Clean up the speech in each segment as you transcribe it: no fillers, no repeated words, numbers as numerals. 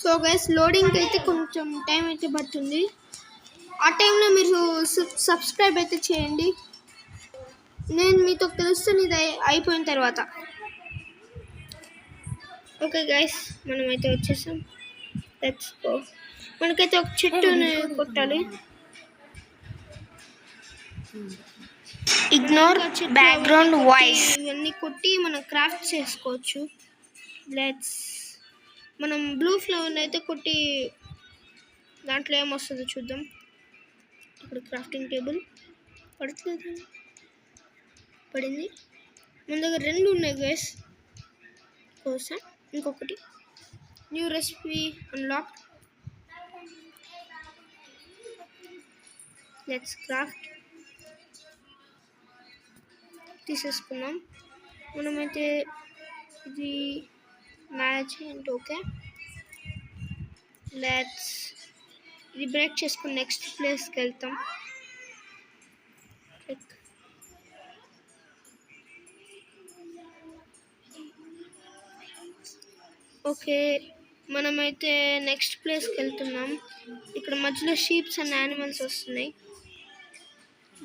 So guys లోడింగ్కి అయితే కొంచెం time అయితే పడుతుంది. ఆ టైంలో మీరు సబ్స్క్రైబ్ అయితే చేయండి. నేను మీతో తెలుస్తాను ఇది అయిపోయిన తర్వాత. ఓకే గైస్, మనమైతే వచ్చేసాం. Let's go. మనకైతే ఒక చెట్టుని కొట్టాలి. Ignore background voice. ఇవన్నీ కొట్టి మనం క్రాఫ్ట్ చేసుకోవచ్చు. మనం బ్లూ ఫ్లవర్ అయితే కొట్టి దాంట్లో ఏమొస్తుందో చూద్దాం. ఇక్కడ క్రాఫ్టింగ్ టేబుల్ పడట్లేదు, పడింది. మన దగ్గర 2 ఉన్నాయి గైస్. కోసం ఇంకొకటి new recipe unlock. Let's craft. తీసేసుకున్నాం. మనమైతే ఇది మ్యాచ్ అంటే ఓకే. ఇది బ్రేక్ చేసుకుని నెక్స్ట్ ప్లేస్కి వెళ్తాం. ఓకే, మనమైతే నెక్స్ట్ ప్లేస్కి వెళ్తున్నాం. ఇక్కడ మధ్యలో షీప్స్ అండ్ యానిమల్స్ వస్తున్నాయి.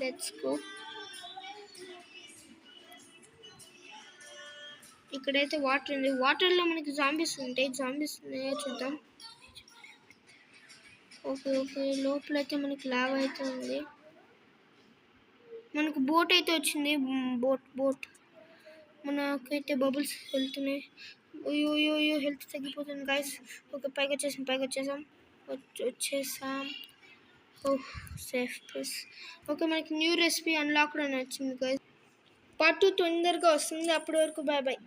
Let's go. ఇక్కడైతే వాటర్ ఉంది. వాటర్లో మనకి జాంబీస్ ఉంటాయి. జాంబీస్ ఉన్నాయో చూద్దాం. ఓకే, లోపలైతే మనకి లావా అయితే ఉంది. మనకు బోట్ అయితే వచ్చింది. బోట్ మనకైతే బబుల్స్ వెళ్తున్నాయి. అయ్యో హెల్త్ తగ్గిపోతుంది గైస్. ఓకే, పైకి వచ్చేసాం. ఓహ్, సేఫ్ ప్లేస్. ఓకే, మనకి న్యూ రెసిపీ అన్లాక్డ్ అని వచ్చింది గైస్. పార్ట్ 2 తొందరగా వస్తుంది. అప్పటి వరకు బాయ్.